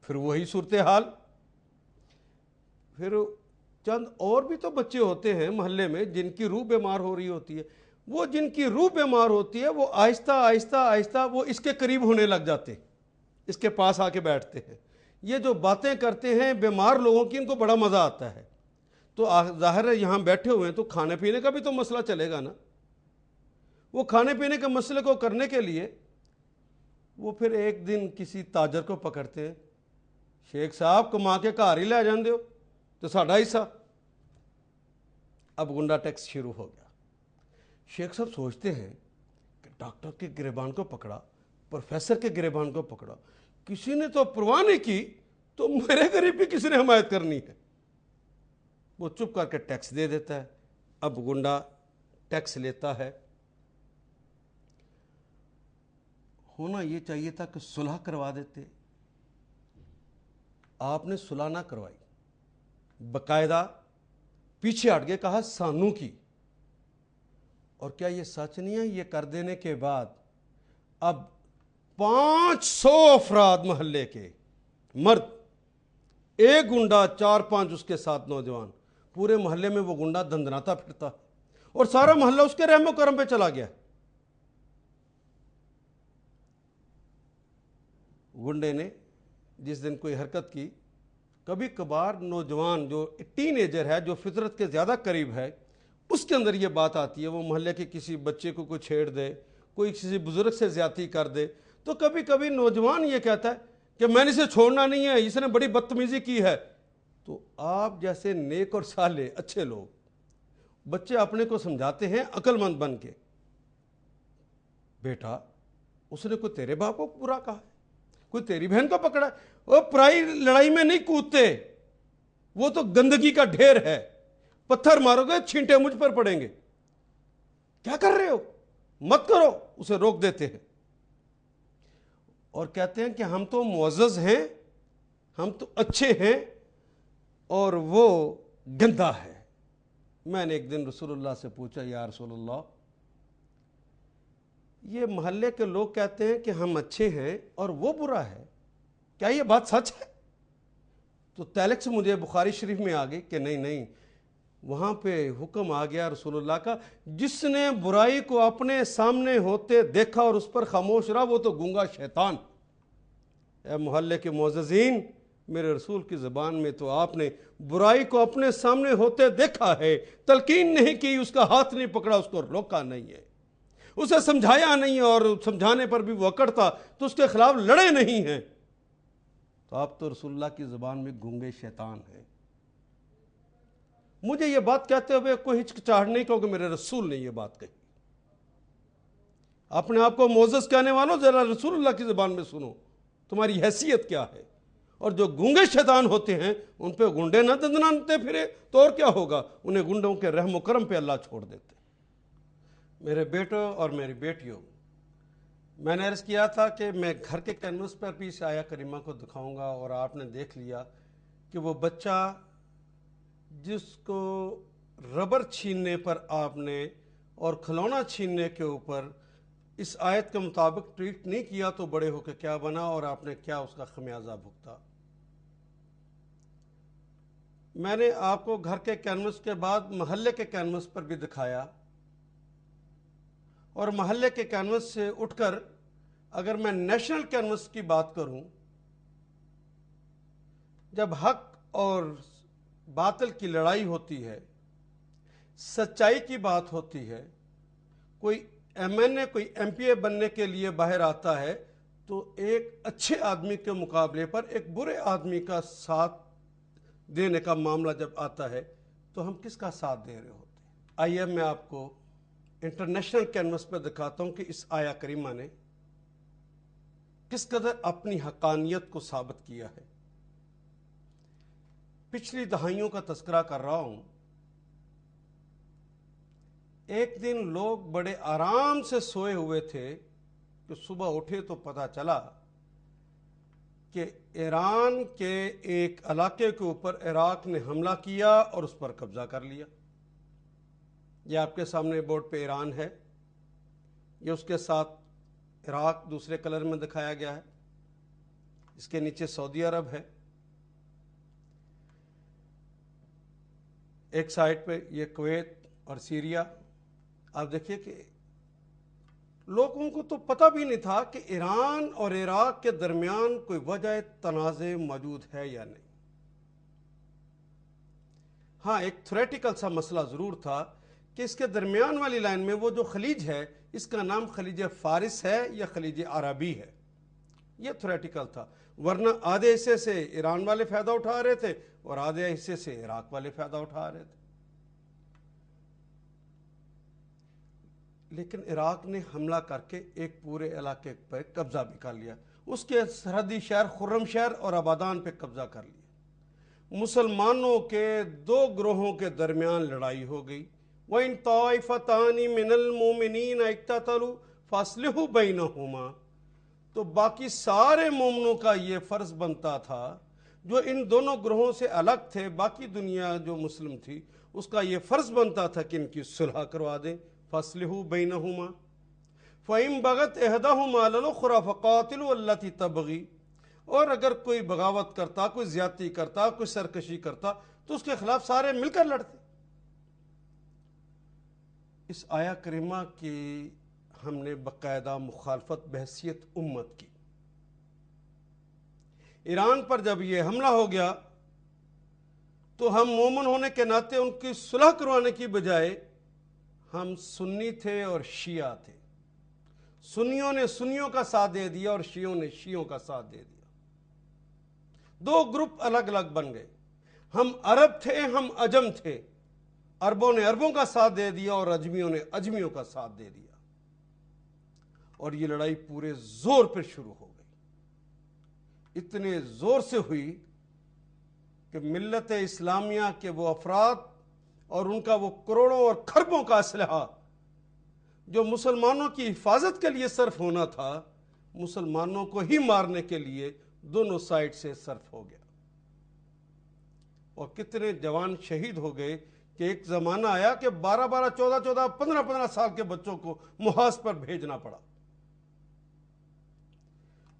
پھر وہی صورتحال. پھر چند اور بھی تو بچے ہوتے ہیں محلے میں جن کی روح بیمار ہو رہی ہوتی ہے. وہ جن کی روح بیمار ہوتی ہے وہ آہستہ آہستہ آہستہ وہ اس کے قریب ہونے لگ جاتے، اس کے پاس آ کے بیٹھتے ہیں. یہ جو باتیں کرتے ہیں بیمار لوگوں کی، ان کو بڑا مزہ آتا ہے. تو ظاہر ہے یہاں بیٹھے ہوئے ہیں تو کھانے پینے کا بھی تو مسئلہ چلے گا نا. وہ کھانے پینے کے مسئلے کو کرنے کے لیے وہ پھر ایک دن کسی تاجر کو پکڑتے ہیں. شیخ صاحب کما کے گھر ہی لے جاندے ہو تو ساڈا حصہ. اب گنڈا ٹیکس شروع ہو گیا. شیخ صاحب سوچتے ہیں کہ ڈاکٹر کے گریبان کو پکڑا، پروفیسر کے گریبان کو پکڑا، کسی نے تو پرواہ نہیں کی تو میرے غریب کی کسی نے حمایت کرنی ہے. وہ چپ کر کے ٹیکس دے دیتا ہے. اب گنڈا ٹیکس لیتا ہے. ہونا یہ چاہیے تھا کہ صلح کروا دیتے، آپ نے صلح نہ کروائی, باقاعدہ پیچھے ہٹ کے کہا سانو کی. اور کیا یہ سچ نہیں ہے؟ یہ کر دینے کے بعد اب 500 افراد محلے کے مرد, ایک گنڈا 4-5 اس کے ساتھ نوجوان, پورے محلے میں وہ گنڈا دندناتا پھرتا اور سارا محلہ اس کے رحم و کرم پہ چلا گیا. گنڈے نے جس دن کوئی حرکت کی, کبھی کبھار نوجوان جو ٹین ایجر ہے, جو فطرت کے زیادہ قریب ہے, اس کے اندر یہ بات آتی ہے, وہ محلے کے کسی بچے کو کوئی چھیڑ دے, کوئی کسی بزرگ سے زیادتی کر دے, تو کبھی کبھی نوجوان یہ کہتا ہے کہ میں نے اسے چھوڑنا نہیں ہے, اس نے بڑی بدتمیزی کی ہے. تو آپ جیسے نیک اور صالح اچھے لوگ, بچے اپنے کو سمجھاتے ہیں عقل مند بن کے, بیٹا اس نے کوئی تیرے باپ کو برا کہا ہے, کوئی تیری بہن کو پکڑا ہے, وہ پرائی لڑائی میں نہیں کودتے, وہ تو گندگی کا ڈھیر ہے, پتھر مارو گے چھینٹے مجھ پر پڑیں گے, کیا کر رہے ہو, مت کرو, اسے روک دیتے ہیں. اور کہتے ہیں کہ ہم تو معزز ہیں, ہم تو اچھے ہیں, اور وہ گندا ہے. میں نے ایک دن رسول اللہ سے پوچھا, یا رسول اللہ, یہ محلے کے لوگ کہتے ہیں کہ ہم اچھے ہیں اور وہ برا ہے, کیا یہ بات سچ ہے؟ تو تیلک سے مجھے بخاری شریف میں آ گئی کہ نہیں, وہاں پہ حکم آ گیا رسول اللہ کا, جس نے برائی کو اپنے سامنے ہوتے دیکھا اور اس پر خاموش رہا, وہ تو گونگا شیطان. اے محلے کے معززین, میرے رسول کی زبان میں تو آپ نے برائی کو اپنے سامنے ہوتے دیکھا ہے, تلقین نہیں کی, اس کا ہاتھ نہیں پکڑا, اس کو روکا نہیں ہے, اسے سمجھایا نہیں ہے, اور سمجھانے پر بھی وہ اکڑ تھا تو اس کے خلاف لڑے نہیں ہیں, تو آپ تو رسول اللہ کی زبان میں گونگے شیطان ہیں. مجھے یہ بات کہتے ہوئے کوئی ہچکچاہٹ نہیں, کیونکہ میرے رسول نے یہ بات کہی. اپنے آپ کو معزز کہنے والوں, ذرا رسول اللہ کی زبان میں سنو, تمہاری حیثیت کیا ہے. اور جو گونگے شیطان ہوتے ہیں ان پہ گنڈے نہ دندناتے پھرے تو اور کیا ہوگا, انہیں گنڈوں کے رحم و کرم پہ اللہ چھوڑ دیتے. میرے بیٹوں اور میری بیٹیوں, میں نے عرض کیا تھا کہ میں گھر کے کینوس پر بھی اس آیہ کریمہ کو دکھاؤں گا, اور آپ نے دیکھ لیا کہ وہ بچہ جس کو ربر چھیننے پر آپ نے اور کھلونا چھیننے کے اوپر اس آیت کے مطابق ٹریٹ نہیں کیا, تو بڑے ہو کے کیا بنا, اور آپ نے کیا اس کا خمیازہ بھگتا. میں نے آپ کو گھر کے کینوس کے بعد محلے کے کینوس پر بھی دکھایا, اور محلے کے کینوس سے اٹھ کر اگر میں نیشنل کینوس کی بات کروں, جب حق اور باطل کی لڑائی ہوتی ہے, سچائی کی بات ہوتی ہے, کوئی ایم این اے, کوئی ایم پی اے بننے کے لیے باہر آتا ہے, تو ایک اچھے آدمی کے مقابلے پر ایک برے آدمی کا ساتھ دینے کا معاملہ جب آتا ہے, تو ہم کس کا ساتھ دے رہے ہوتے ہیں. آئیے میں آپ کو انٹرنیشنل کینوس پہ دکھاتا ہوں کہ اس آیہ کریمہ نے کس قدر اپنی حقانیت کو ثابت کیا ہے. پچھلی دہائیوں کا تذکرہ کر رہا ہوں. ایک دن لوگ بڑے آرام سے سوئے ہوئے تھے کہ صبح اٹھے تو پتہ چلا کہ ایران کے ایک علاقے کے اوپر عراق نے حملہ کیا اور اس پر قبضہ کر لیا. یہ آپ کے سامنے بورڈ پہ ایران ہے, یہ اس کے ساتھ عراق دوسرے کلر میں دکھایا گیا ہے, اس کے نیچے سعودی عرب ہے, ایک سائڈ پہ یہ کویت اور سیریا. آپ دیکھیے کہ لوگوں کو تو پتہ بھی نہیں تھا کہ ایران اور عراق کے درمیان کوئی وجہ تنازع موجود ہے یا نہیں. ہاں, ایک تھیوریٹیکل سا مسئلہ ضرور تھا کہ اس کے درمیان والی لائن میں وہ جو خلیج ہے, اس کا نام خلیج فارس ہے یا خلیج عربی ہے, یہ تھیوریٹیکل تھا. ورنہ آدھے حصے سے ایران والے فائدہ اٹھا رہے تھے اور آدھے حصے سے عراق والے فائدہ اٹھا رہے تھے. لیکن عراق نے حملہ کر کے ایک پورے علاقے پر قبضہ بھی کر لیا, اس کے سرحدی شہر خرم شہر اور آبادان پہ قبضہ کر لیا. مسلمانوں کے دو گروہوں کے درمیان لڑائی ہو گئی. وَإِن طَائِفَتَانِ مِنَ الْمُؤْمِنِينَ اقْتَتَلُوا فَأَصْلِحُوا بَيْنَهُمَا. تو باقی سارے مومنوں کا یہ فرض بنتا تھا جو ان دونوں گروہوں سے الگ تھے، باقی دنیا جو مسلم تھی اس کا یہ فرض بنتا تھا کہ ان کی صلح کروا دیں. فَأَصْلِحُوا بَيْنَهُمَا فَإِن بَغَتْ إِحْدَاهُمَا عَلَى الْأُخْرَى فَقَاتِلُوا الَّتِي تَبْغِي. اور اگر کوئی بغاوت کرتا، کوئی زیادتی کرتا، کوئی سرکشی کرتا تو اس کے خلاف سارے مل کر لڑتے. اس آیہ کریمہ کی ہم نے باقاعدہ مخالفت بحیثیت امت کی. ایران پر جب یہ حملہ ہو گیا تو ہم مومن ہونے کے ناطے ان کی صلح کروانے کی بجائے ہم سنی تھے اور شیعہ تھے. سنیوں نے سنیوں کا ساتھ دے دیا اور شیعوں نے شیعوں کا ساتھ دے دیا. دو گروپ الگ الگ بن گئے. ہم عرب تھے، ہم عجم تھے. عربوں نے عربوں کا ساتھ دے دیا اور عجمیوں نے عجمیوں کا ساتھ دے دیا، اور یہ لڑائی پورے زور پر شروع ہو گئی. اتنے زور سے ہوئی کہ ملت اسلامیہ کے وہ افراد اور ان کا وہ کروڑوں اور کھربوں کا اسلحہ جو مسلمانوں کی حفاظت کے لیے صرف ہونا تھا، مسلمانوں کو ہی مارنے کے لیے دونوں سائڈ سے صرف ہو گیا. اور کتنے جوان شہید ہو گئے کہ ایک زمانہ آیا کہ 12 14 15 سال کے بچوں کو محاذ پر بھیجنا پڑا.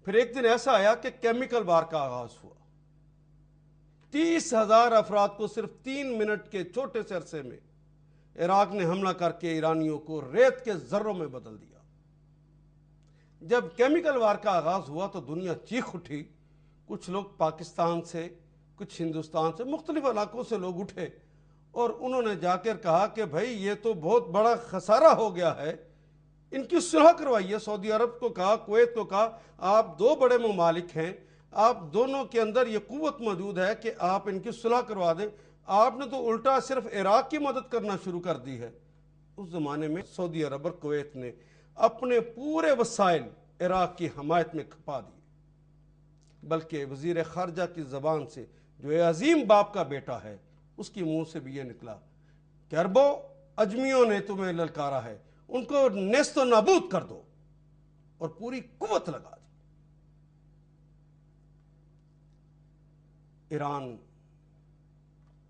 پھر ایک دن ایسا آیا کہ کیمیکل وار کا آغاز ہوا. 30,000 افراد کو صرف 3 منٹ کے چھوٹے سے عرصے میں عراق نے حملہ کر کے ایرانیوں کو ریت کے ذروں میں بدل دیا. جب کیمیکل وار کا آغاز ہوا تو دنیا چیخ اٹھی. کچھ لوگ پاکستان سے، کچھ ہندوستان سے، مختلف علاقوں سے لوگ اٹھے اور انہوں نے جا کر کہا کہ بھائی یہ تو بہت بڑا خسارہ ہو گیا ہے، ان کی صلح کروائیے. سعودی عرب کو کہا، کویت کو کہا، آپ دو بڑے ممالک ہیں، آپ دونوں کے اندر یہ قوت موجود ہے کہ آپ ان کی صلح کروا دیں. آپ نے تو الٹا صرف عراق کی مدد کرنا شروع کر دی ہے. اس زمانے میں سعودی عرب اور کویت نے اپنے پورے وسائل عراق کی حمایت میں کھپا دیے، بلکہ وزیر خارجہ کی زبان سے، جو عظیم باپ کا بیٹا ہے، اس کی منہ سے بھی یہ نکلا کہ عربوں، اجمیوں نے تمہیں للکارا ہے، ان کو نیست و نابود کر دو، اور پوری قوت لگا دی. ایران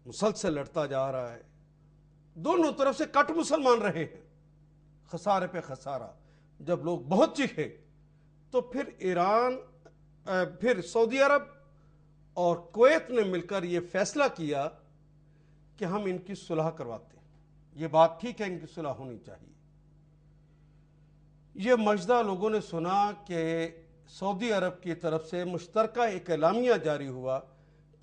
مسلسل لڑتا جا رہا ہے. دونوں طرف سے کٹ مسلمان رہے ہیں، خسارے پہ خسارہ. جب لوگ بہت چیخے تو پھر سعودی عرب اور کویت نے مل کر یہ فیصلہ کیا کہ ہم ان کی صلح کرواتے ہیں. یہ بات ٹھیک ہے، ان کی صلح ہونی چاہیے. یہ مجدہ لوگوں نے سنا کہ سعودی عرب کی طرف سے مشترکہ ایک اعلامیہ جاری ہوا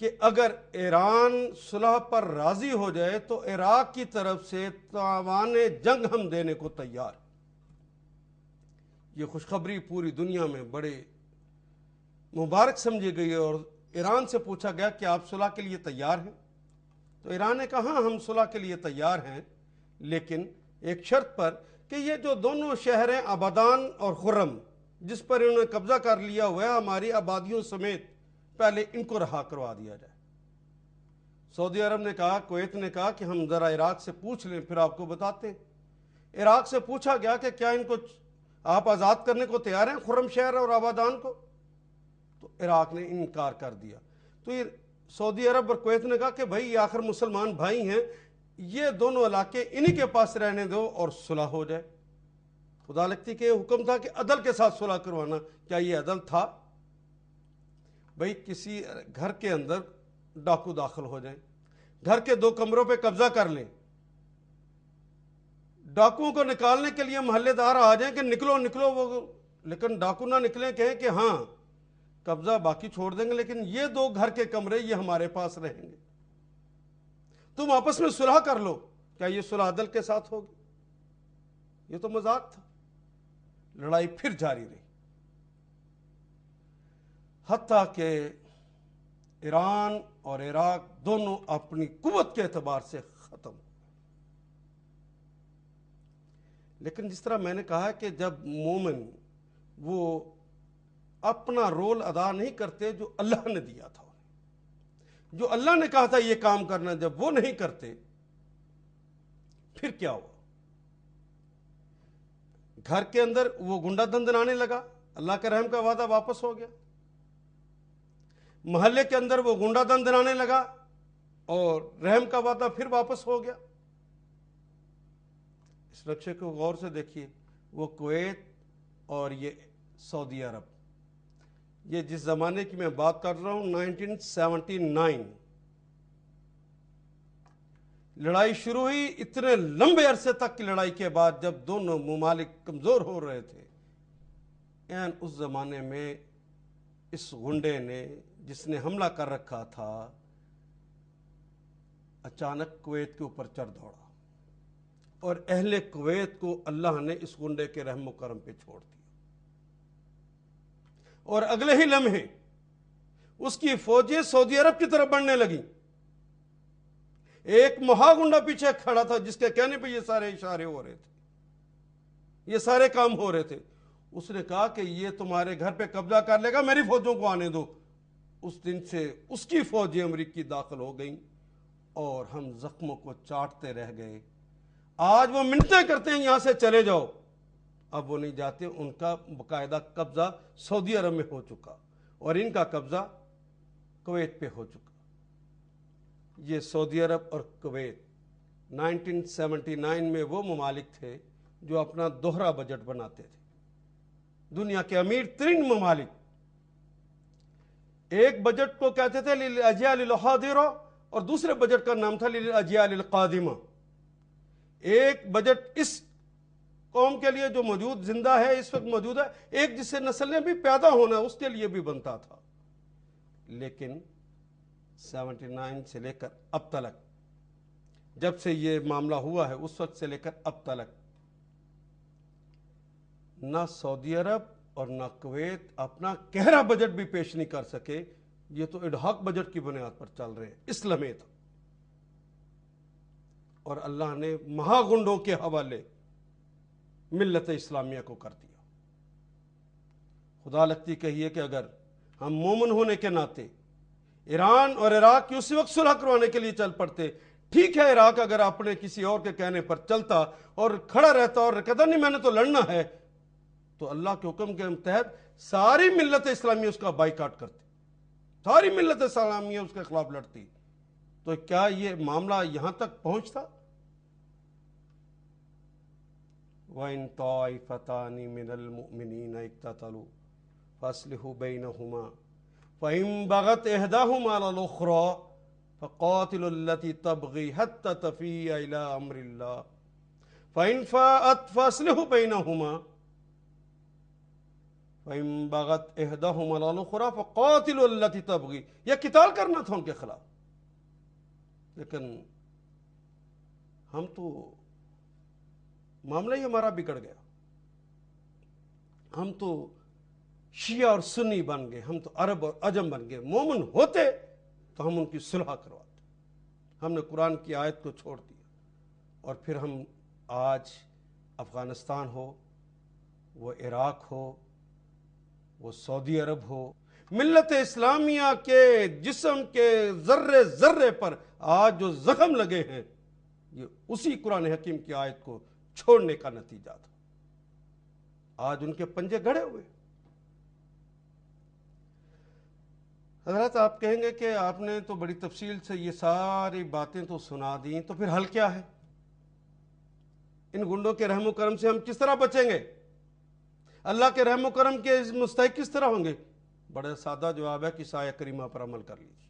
کہ اگر ایران صلح پر راضی ہو جائے تو عراق کی طرف سے تاوان جنگ ہم دینے کو تیار. یہ خوشخبری پوری دنیا میں بڑے مبارک سمجھی گئی اور ایران سے پوچھا گیا کہ آپ صلح کے لیے تیار ہیں؟ تو ایران نے کہا ہاں، ہم صلح کے لیے تیار ہیں، لیکن ایک شرط پر کہ یہ جو دونوں شہر ہیں آبادان اور خرم، جس پر انہوں نے قبضہ کر لیا ہوا ہے ہماری آبادیوں سمیت، پہلے ان کو رہا کروا دیا جائے. سعودی عرب نے کہا، کویت نے کہا کہ ہم ذرا عراق سے پوچھ لیں پھر آپ کو بتاتے ہیں. عراق سے پوچھا گیا کہ کیا ان کو آپ آزاد کرنے کو تیار ہیں، خرم شہر اور آبادان کو؟ تو عراق نے انکار کر دیا. تو یہ سعودی عرب اور کویت نے کہا کہ بھائی یہ آخر مسلمان بھائی ہیں، یہ دونوں علاقے انہی کے پاس رہنے دو اور صلح ہو جائے. خدا لگتی کہ یہ حکم تھا کہ عدل کے ساتھ صلح کروانا. کیا یہ عدل تھا؟ بھائی کسی گھر کے اندر ڈاکو داخل ہو جائیں، گھر کے 2 کمروں پہ قبضہ کر لیں، ڈاکوؤں کو نکالنے کے لیے محلے دار آ جائیں کہ نکلو نکلو، وہ لیکن ڈاکو نہ نکلیں، کہیں کہ ہاں قبضہ باقی چھوڑ دیں گے لیکن یہ 2 گھر کے کمرے یہ ہمارے پاس رہیں گے، تم آپس میں صلح کر لو. کیا یہ صلح عدل کے ساتھ ہوگی؟ یہ تو مذاق تھا. لڑائی پھر جاری رہی، حتیٰ کہ ایران اور عراق دونوں اپنی قوت کے اعتبار سے ختم. لیکن جس طرح میں نے کہا کہ جب مومن وہ اپنا رول ادا نہیں کرتے جو اللہ نے دیا تھا، جو اللہ نے کہا تھا یہ کام کرنا، جب وہ نہیں کرتے پھر کیا ہوا؟ گھر کے اندر وہ گنڈا دندن آنے لگا، اللہ کے رحم کا وعدہ واپس ہو گیا. محلے کے اندر وہ گنڈا دن دلانے لگا اور رحم کا وعدہ پھر واپس ہو گیا۔ اس نقشے کو غور سے دیکھیے، وہ کویت اور یہ سعودی عرب، یہ جس زمانے کی میں بات کر رہا ہوں 1979 لڑائی شروع ہوئی، اتنے لمبے عرصے تک کی لڑائی کے بعد جب دونوں ممالک کمزور ہو رہے تھے، اس زمانے میں اس غنڈے نے جس نے حملہ کر رکھا تھا اچانک کویت کے اوپر چڑھ دوڑا، اور اہل کویت کو اللہ نے اس غنڈے کے رحم و کرم پہ چھوڑ دیا، اور اگلے ہی لمحے اس کی فوجیں سعودی عرب کی طرف بڑھنے لگیں۔ ایک مہا گنڈا پیچھے کھڑا تھا جس کے کہنے پہ یہ سارے اشارے ہو رہے تھے، یہ سارے کام ہو رہے تھے۔ اس نے کہا کہ یہ تمہارے گھر پہ قبضہ کر لے گا، میری فوجوں کو آنے دو۔ اس دن سے اس کی فوجیں امریکی داخل ہو گئیں اور ہم زخموں کو چاٹتے رہ گئے۔ آج وہ منتیں کرتے ہیں یہاں سے چلے جاؤ، اب وہ نہیں جاتے، ان کا باقاعدہ قبضہ سعودی عرب میں ہو چکا اور ان کا قبضہ کویت پہ ہو چکا۔ یہ سعودی عرب اور کویت 1979 میں وہ ممالک تھے جو اپنا دوہرا بجٹ بناتے تھے، دنیا کے امیر ترین ممالک۔ ایک بجٹ کو کہتے تھے للاجیال الحاضرہ اور دوسرے بجٹ کا نام تھا للاجیال القادمہ۔ ایک بجٹ اس قوم کے لیے جو موجود زندہ ہے، اس وقت موجود ہے، ایک جس سے نسل نے بھی پیدا ہونا اس کے لیے بھی بنتا تھا، لیکن 79 سے لے کر اب تلک، جب سے یہ معاملہ ہوا ہے اس وقت سے لے کر اب تلک، نہ سعودی عرب اور نہ کویت اپنا گہرا بجٹ بھی پیش نہیں کر سکے۔ یہ تو ایڈہاک بجٹ کی بنیاد پر چل رہے ہیں اس لمحے تک، اور اللہ نے مہا گنڈوں کے حوالے ملت اسلامیہ کو کر دیا۔ خدا لگتی کہیے کہ اگر ہم مومن ہونے کے ناطے ایران اور عراق کی اسی وقت صلح کروانے کے لیے چل پڑتے، ٹھیک ہے عراق اگر اپنے کسی اور کے کہنے پر چلتا اور کھڑا رہتا اور کہتا نہیں میں نے تو لڑنا ہے، تو اللہ کے حکم کے تحت ساری ملت اسلامیہ اس کا بائیکاٹ کرتی، ساری ملت اسلامیہ اس کے خلاف لڑتی، تو کیا یہ معاملہ یہاں تک پہنچتا؟ وَإِن طَائِفَتَانِ مِنَ الْمُؤْمِنِينَ اقْتَتَلُوا فَأَصْلِحُوا بَيْنَهُمَا فَإِن بَغَتْ إِحْدَاهُمَا عَلَى الْأُخْرَى فَقَاتِلُوا الَّتِي تَبْغِي حَتَّى تَفِيءَ إِلَى أَمْرِ اللَّهِ فَإِن فَاءَتْ فَأَصْلِحُوا بَيْنَهُمَا فَإِن بَغَتْ إِحْدَاهُمَا عَلَى الْأُخْرَى فَقَاتِلُوا الَّتِي تَبْغِي، یہ قتال کرنا تھا ان کے خلاف، لیکن ہم تو معاملہ ہی ہمارا بگڑ گیا، ہم تو شیعہ اور سنی بن گئے، ہم تو عرب اور عجم بن گئے۔ مومن ہوتے تو ہم ان کی صلح کرواتے، ہم نے قرآن کی آیت کو چھوڑ دیا، اور پھر ہم آج افغانستان ہو، وہ عراق ہو، وہ سعودی عرب ہو، ملت اسلامیہ کے جسم کے ذرے ذرے پر آج جو زخم لگے ہیں، یہ اسی قرآن حکیم کی آیت کو چھوڑنے کا نتیجہ تھا۔ آج ان کے پنجے گڑے ہوئے۔ حضرات آپ کہیں گے کہ آپ نے تو بڑی تفصیل سے یہ ساری باتیں تو سنا دیں، تو پھر حل کیا ہے؟ ان گنڈوں کے رحم و کرم سے ہم کس طرح بچیں گے؟ اللہ کے رحم و کرم کے مستحق کس طرح ہوں گے؟ بڑا سادہ جواب ہے کہ آیہ کریمہ پر عمل کر لیجیے،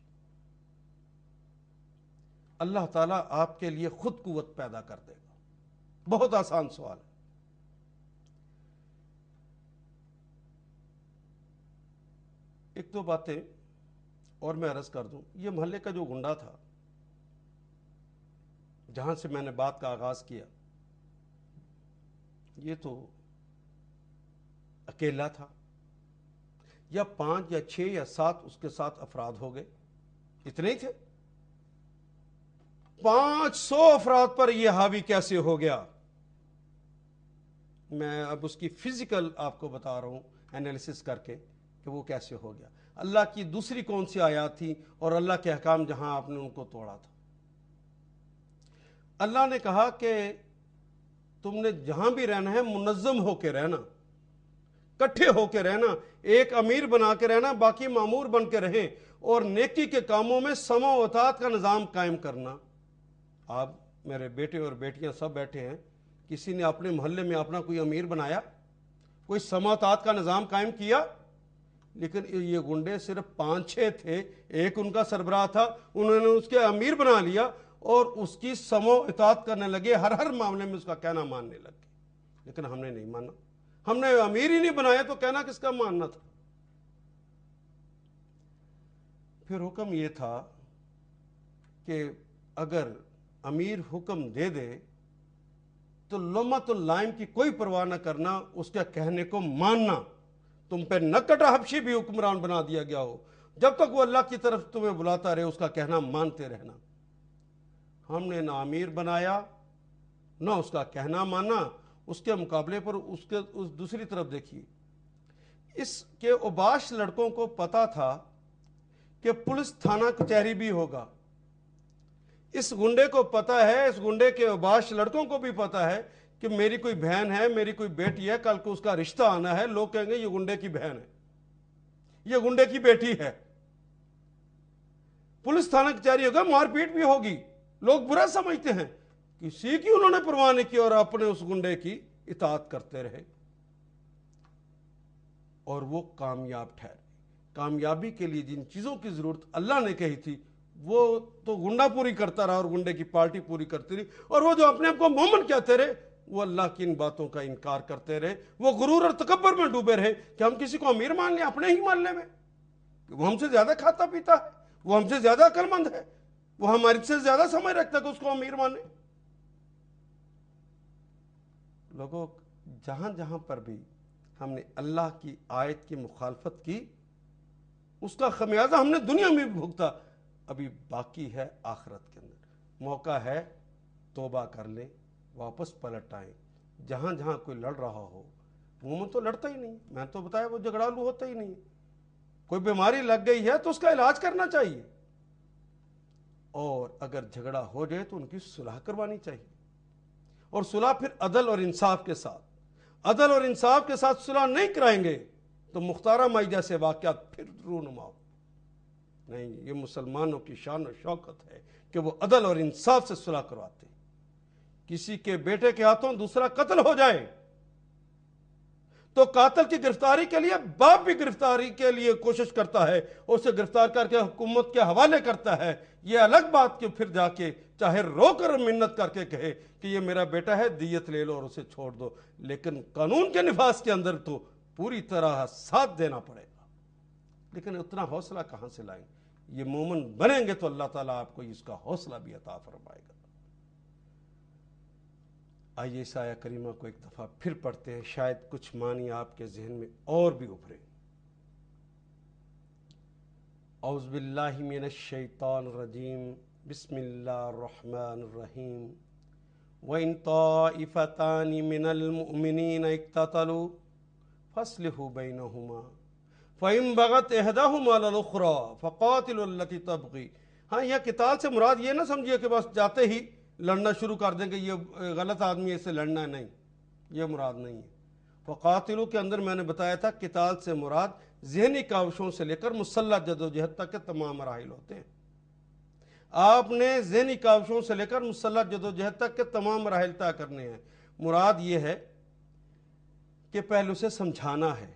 اللہ تعالیٰ آپ کے لیے خود قوت پیدا کر دے گا۔ بہت آسان سوال ہے۔ ایک دو باتیں اور میں عرض کر دوں۔ یہ محلے کا جو گنڈا تھا جہاں سے میں نے بات کا آغاز کیا، یہ تو اکیلا تھا، یا 5 یا 6 یا 7 اس کے ساتھ افراد ہو گئے، اتنے ہی تھے۔ 500 افراد پر یہ حاوی کیسے ہو گیا؟ میں اب اس کی فزیکل آپ کو بتا رہا ہوں انالیسس کر کے کہ وہ کیسے ہو گیا۔ اللہ کی دوسری کون سی آیات تھی اور اللہ کے احکام جہاں آپ نے ان کو توڑا تھا؟ اللہ نے کہا کہ تم نے جہاں بھی رہنا ہے منظم ہو کے رہنا، کٹھے ہو کے رہنا، ایک امیر بنا کے رہنا، باقی مامور بن کے رہیں، اور نیکی کے کاموں میں سمع و اطاعت کا نظام قائم کرنا۔ آپ میرے بیٹے اور بیٹیاں سب بیٹھے ہیں، کسی نے اپنے محلے میں اپنا کوئی امیر بنایا، کوئی سمع و اطاعت کا نظام قائم کیا؟ لیکن یہ گنڈے صرف 5-6 تھے، ایک ان کا سربراہ تھا، انہوں نے اس کے امیر بنا لیا اور اس کی سمع و اطاعت کرنے لگے، ہر معاملے میں اس کا کہنا ماننے لگے۔ لیکن ہم نے نہیں مانا، ہم نے امیر ہی نہیں بنایا تو کہنا کس کا ماننا تھا؟ پھر حکم یہ تھا کہ اگر امیر حکم دے دے تو لمت اللائم کی کوئی پرواہ نہ کرنا، اس کے کہنے کو ماننا۔ تم پہ نکٹا حبشی بھی حکمران بنا دیا گیا ہو، جب تک وہ اللہ کی طرف تمہیں بلاتا رہے اس کا کہنا مانتے رہنا۔ ہم نے نہ امیر بنایا نہ اس کا کہنا مانا، اس کے مقابلے پر اس دوسری طرف دیکھیے، اس کے اوباش لڑکوں کو پتا تھا کہ پولیس تھانہ کچہری بھی ہوگا۔ اس گنڈے کو پتا ہے، اس گنڈے کے اوباش لڑکوں کو بھی پتا ہے کہ میری کوئی بہن ہے، میری کوئی بیٹی ہے، کل کو اس کا رشتہ آنا ہے، لوگ کہیں گے یہ گنڈے کی بہن ہے، یہ گنڈے کی بیٹی ہے۔ پولیس تھانہ کچہری ہوگا، مار پیٹ بھی ہوگی، لوگ برا سمجھتے ہیں، کسی کی انہوں نے پرواہ نہیں کی اور اپنے اس گنڈے کی اطاعت کرتے رہے، اور وہ کامیاب ٹھہرے۔ کامیابی کے لیے جن چیزوں کی ضرورت اللہ نے کہی تھی وہ تو گنڈا پوری کرتا رہا اور گنڈے کی پارٹی پوری کرتی رہی، اور وہ جو اپنے آپ کو مومن کہتے رہے وہ اللہ کی ان باتوں کا انکار کرتے رہے، وہ غرور اور تکبر میں ڈوبے رہے کہ ہم کسی کو امیر مان لیں اپنے ہی محلے میں، کہ وہ ہم سے زیادہ کھاتا پیتا ہے، وہ ہم سے زیادہ عقل مند ہے، وہ ہماری سے زیادہ سمجھ رکھتا ہے کہ اس کو امیر مانے۔ لوگوں، جہاں جہاں پر بھی ہم نے اللہ کی آیت کی مخالفت کی اس کا خمیازہ ہم نے دنیا میں بھی بھگتا، ابھی باقی ہے آخرت کے اندر۔ موقع ہے توبہ کر لیں، واپس پلٹ آئیں۔ جہاں جہاں کوئی لڑ رہا ہو، عموماً تو لڑتا ہی نہیں، میں تو بتایا وہ جھگڑالو ہوتا ہی نہیں، کوئی بیماری لگ گئی ہے تو اس کا علاج کرنا چاہیے، اور اگر جھگڑا ہو جائے تو ان کی صلح کروانی چاہیے، اور صلح پھر عدل اور انصاف کے ساتھ۔ عدل اور انصاف کے ساتھ صلح نہیں کرائیں گے تو مختارہ مائی جیسے واقعات پھر رونما ہو۔ نہیں، یہ مسلمانوں کی شان و شوکت ہے کہ وہ عدل اور انصاف سے صلح کرواتے ہیں۔ کسی کے بیٹے کے ہاتھوں دوسرا قتل ہو جائے تو قاتل کی گرفتاری کے لیے باپ بھی گرفتاری کے لیے کوشش کرتا ہے، اسے گرفتار کر کے حکومت کے حوالے کرتا ہے۔ یہ الگ بات کہ پھر جا کے چاہے رو کر منت کر کے کہے کہ یہ میرا بیٹا ہے، دیت لے لو اور اسے چھوڑ دو، لیکن قانون کے نفاذ کے اندر تو پوری طرح ساتھ دینا پڑے گا۔ لیکن اتنا حوصلہ کہاں سے لائیں؟ یہ مومن بنیں گے تو اللہ تعالیٰ آپ کو اس کا حوصلہ بھی عطا فرمائے گا۔ آئیے اس آیہ کریمہ کو ایک دفعہ پھر پڑھتے ہیں، شاید کچھ معنی آپ کے ذہن میں اور بھی ابھرے۔ اعوذ باللہ من الشیطان الرجیم، بسم اللہ الرحمن الرحیم۔ وَإِن طَائِفَتَانِ مِنَ الْمُؤْمِنِينَ اقْتَتَلُوا فَأَصْلِحُوا بَيْنَهُمَا فَإِن بَغَتْ إِحْدَاهُمَا عَلَى الْأُخْرَى فَقَاتِلُوا الَّتِي تَبْغِي۔ ہاں، یہ قتال سے مراد یہ نہ سمجھیے کہ بس جاتے ہی لڑنا شروع کر دیں کہ یہ غلط آدمی ہے اس سے لڑنا ہے، نہیں، یہ مراد نہیں ہے۔ فقاتلو کے اندر میں نے بتایا تھا قتال سے مراد ذہنی کاوشوں سے لے کر مسلح جدوجہد تک کے تمام مراحل ہوتے ہیں۔ آپ نے ذہنی کاوشوں سے لے کر مسلح جدوجہد تک کے تمام مراحل طے کرنے ہیں۔ مراد یہ ہے کہ پہلے اسے سمجھانا ہے،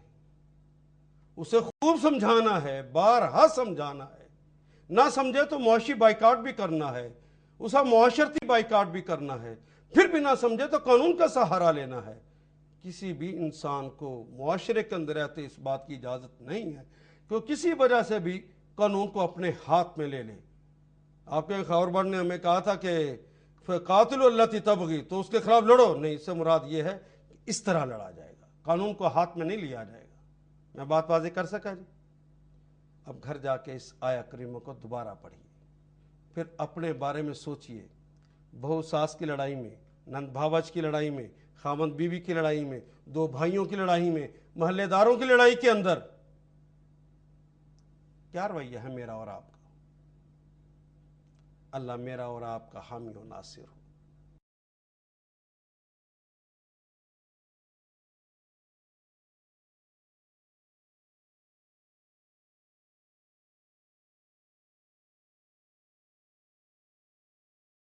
اسے خوب سمجھانا ہے، بارہا سمجھانا ہے، نہ سمجھے تو معاشی بائیکاٹ بھی کرنا ہے، اسے معاشرتی بائیکاٹ بھی کرنا ہے، پھر بھی نہ سمجھے تو قانون کا سہارا لینا ہے۔ کسی بھی انسان کو معاشرے کے اندر رہتے اس بات کی اجازت نہیں ہے کہ وہ کسی وجہ سے بھی قانون کو اپنے ہاتھ میں لے لے۔ آپ کے خبر بڑھ نے ہمیں کہا تھا کہ قاتل التی تبغی، تو اس کے خلاف لڑو، نہیں، اس سے مراد یہ ہے کہ اس طرح لڑا جائے گا، قانون کو ہاتھ میں نہیں لیا جائے گا۔ میں بات واضح کر سکا جی؟ اب گھر جا کے اس آیہ کریمہ کو دوبارہ پڑھیے، پھر اپنے بارے میں سوچئے۔ بہو ساس کی لڑائی میں، نند بھاوج کی لڑائی میں، خامند بیوی کی لڑائی میں، دو بھائیوں کی لڑائی میں، محلے داروں کی لڑائی کے اندر کیا رویہ ہے میرا اور آپ کا؟ اللہ میرا اور آپ کا حامی و ناصر ہو۔